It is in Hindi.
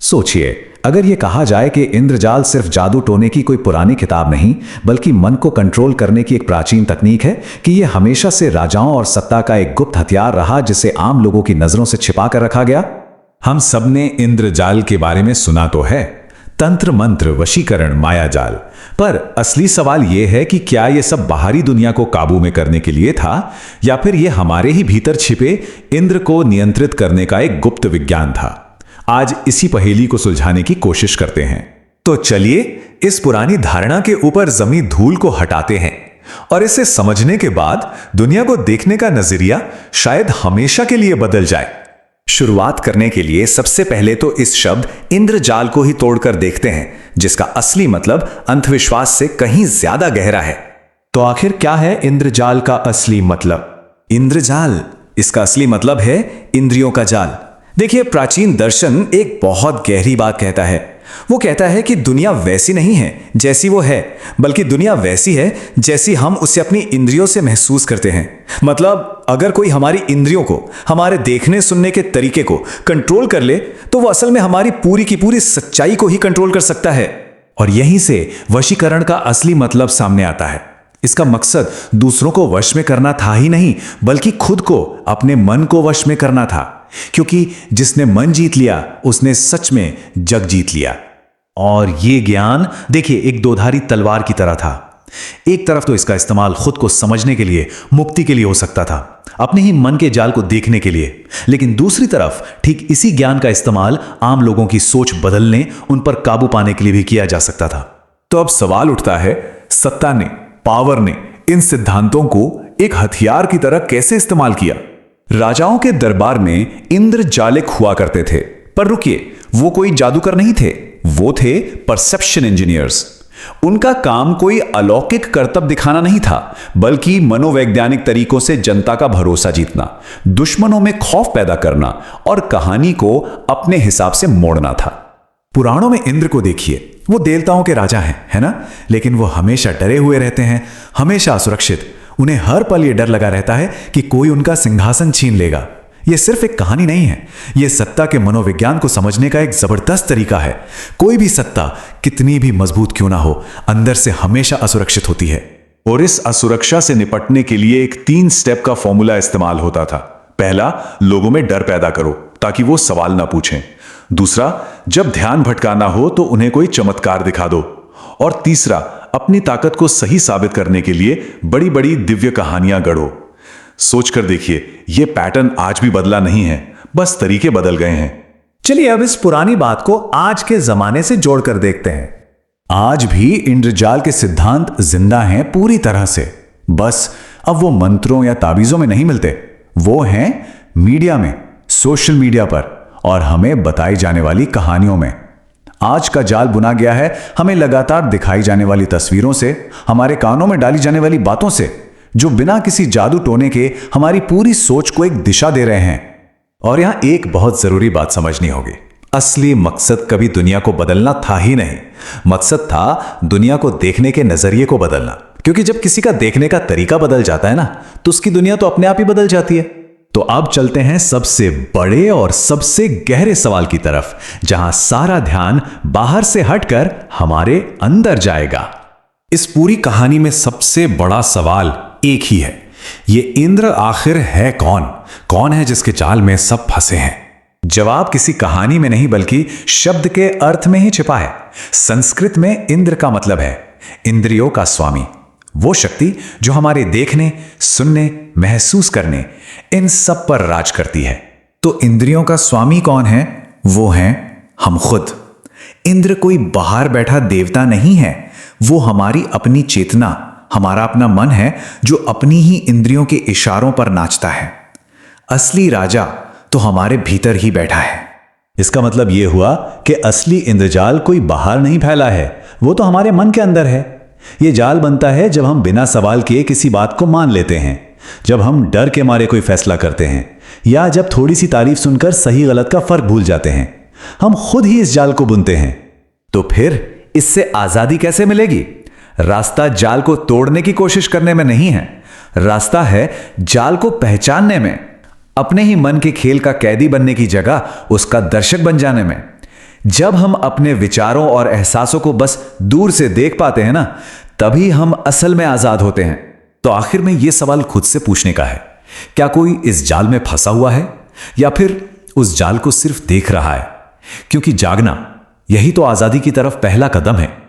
सोचिए, अगर ये कहा जाए कि इंद्रजाल सिर्फ जादू टोने की कोई पुरानी किताब नहीं, बल्कि मन को कंट्रोल करने की एक प्राचीन तकनीक है, कि ये हमेशा से राजाओं और सत्ता का एक गुप्त हथियार रहा जिसे आम लोगों की नजरों से छिपा कर रखा गया। हम सबने इंद्रजाल के बारे में सुना तो है, तंत्र मंत्र, वशीकरण, मायाजाल। पर असली सवाल यह है कि क्या यह सब बाहरी दुनिया को काबू में करने के लिए था, या फिर यह हमारे ही भीतर छिपे इंद्र को नियंत्रित करने का एक गुप्त विज्ञान था। आज इसी पहेली को सुलझाने की कोशिश करते हैं। तो चलिए इस पुरानी धारणा के ऊपर जमी धूल को हटाते हैं और इसे समझने के बाद दुनिया को देखने का नजरिया शायद हमेशा के लिए बदल जाए। शुरुआत करने के लिए सबसे पहले तो इस शब्द इंद्रजाल को ही तोड़कर देखते हैं, जिसका असली मतलब अंधविश्वास से कहीं ज्यादा गहरा है। तो आखिर क्या है इंद्रजाल का असली मतलब? इंद्रजाल, इसका असली मतलब है इंद्रियों का जाल। देखिए, प्राचीन दर्शन एक बहुत गहरी बात कहता है। वो कहता है कि दुनिया वैसी नहीं है जैसी वो है, बल्कि दुनिया वैसी है जैसी हम उसे अपनी इंद्रियों से महसूस करते हैं। मतलब अगर कोई हमारी इंद्रियों को, हमारे देखने सुनने के तरीके को कंट्रोल कर ले, तो वो असल में हमारी पूरी की पूरी सच्चाई को ही कंट्रोल कर सकता है। और यहीं से वशीकरण का असली मतलब सामने आता है। इसका मकसद दूसरों को वश में करना था ही नहीं, बल्कि खुद को, अपने मन को वश में करना था। क्योंकि जिसने मन जीत लिया उसने सच में जग जीत लिया। और ये ज्ञान देखिए एक दोधारी तलवार की तरह था। एक तरफ तो इसका इस्तेमाल खुद को समझने के लिए, मुक्ति के लिए हो सकता था, अपने ही मन के जाल को देखने के लिए, लेकिन दूसरी तरफ ठीक इसी ज्ञान का इस्तेमाल आम लोगों की सोच बदलने, उन पर काबू पाने के लिए भी किया जा सकता था। तो अब सवाल उठता है, सत्ता ने, पावर ने इन सिद्धांतों को एक हथियार की तरह कैसे इस्तेमाल किया? राजाओं के दरबार में इंद्रजालिक हुआ करते थे, पर रुकिए, वो कोई जादूगर नहीं थे, वो थे परसेप्शन इंजीनियर्स। उनका काम कोई अलौकिक करतब दिखाना नहीं था, बल्कि मनोवैज्ञानिक तरीकों से जनता का भरोसा जीतना, दुश्मनों में खौफ पैदा करना और कहानी को अपने हिसाब से मोड़ना था। पुराणों में इंद्र को देखिए, वो देवताओं के राजा हैं, है ना? लेकिन वो हमेशा डरे हुए रहते हैं, हमेशा असुरक्षित। उन्हें हर पल ये डर लगा रहता है कि कोई उनका सिंहासन छीन लेगा। ये सिर्फ एक कहानी नहीं है, ये सत्ता के मनोविज्ञान को समझने का एक जबरदस्त तरीका है। कोई भी सत्ता कितनी भी मजबूत क्यों ना हो, अंदर से हमेशा असुरक्षित होती है। और इस असुरक्षा से निपटने के लिए एक 3 स्टेप का फॉर्मूला इस्तेमाल होता था। पहला, लोगों में डर पैदा करो ताकि वो सवाल ना पूछें। दूसरा, जब ध्यान भटकाना हो तो उन्हें कोई चमत्कार दिखा दो। और तीसरा, अपनी ताकत को सही साबित करने के लिए बड़ी बड़ी दिव्य कहानियां गढ़ो। सोचकर देखिए, यह पैटर्न आज भी बदला नहीं है, बस तरीके बदल गए हैं। चलिए अब इस पुरानी बात को आज के जमाने से जोड़कर देखते हैं। आज भी इंद्रजाल के सिद्धांत जिंदा हैं पूरी तरह से, बस अब वो मंत्रों या ताबीजों में नहीं मिलते, वो हैं मीडिया में, सोशल मीडिया पर और हमें बताई जाने वाली कहानियों में। आज का जाल बुना गया है हमें लगातार दिखाई जाने वाली तस्वीरों से, हमारे कानों में डाली जाने वाली बातों से, जो बिना किसी जादू टोने के हमारी पूरी सोच को एक दिशा दे रहे हैं। और यहां एक बहुत जरूरी बात समझनी होगी, असली मकसद कभी दुनिया को बदलना था ही नहीं, मकसद था दुनिया को देखने के नजरिए को बदलना। क्योंकि जब किसी का देखने का तरीका बदल जाता है ना, तो उसकी दुनिया तो अपने आप ही बदल जाती है। तो अब चलते हैं सबसे बड़े और सबसे गहरे सवाल की तरफ, जहां सारा ध्यान बाहर से हटकर हमारे अंदर जाएगा। इस पूरी कहानी में सबसे बड़ा सवाल एक ही है, ये इंद्र आखिर है कौन? कौन है जिसके जाल में सब फंसे हैं? जवाब किसी कहानी में नहीं, बल्कि शब्द के अर्थ में ही छिपा है। संस्कृत में इंद्र का मतलब है इंद्रियों का स्वामी, वो शक्ति जो हमारे देखने, सुनने, महसूस करने, इन सब पर राज करती है। तो इंद्रियों का स्वामी कौन है? वो हैं हम खुद। इंद्र कोई बाहर बैठा देवता नहीं है, वो हमारी अपनी चेतना, हमारा अपना मन है, जो अपनी ही इंद्रियों के इशारों पर नाचता है। असली राजा तो हमारे भीतर ही बैठा है। इसका मतलब यह हुआ कि असली इंद्रजाल कोई बाहर नहीं फैला है, वो तो हमारे मन के अंदर है। यह जाल बनता है जब हम बिना सवाल किए किसी बात को मान लेते हैं, जब हम डर के मारे कोई फैसला करते हैं, या जब थोड़ी सी तारीफ सुनकर सही गलत का फर्क भूल जाते हैं। हम खुद ही इस जाल को बुनते हैं। तो फिर इससे आजादी कैसे मिलेगी? रास्ता जाल को तोड़ने की कोशिश करने में नहीं है, रास्ता है जाल को पहचानने में, अपने ही मन के खेल का कैदी बनने की जगह उसका दर्शक बन जाने में। जब हम अपने विचारों और एहसासों को बस दूर से देख पाते हैं ना, तभी हम असल में आजाद होते हैं। तो आखिर में यह सवाल खुद से पूछने का है, क्या कोई इस जाल में फंसा हुआ है या फिर उस जाल को सिर्फ देख रहा है? क्योंकि जागना, यही तो आजादी की तरफ पहला कदम है।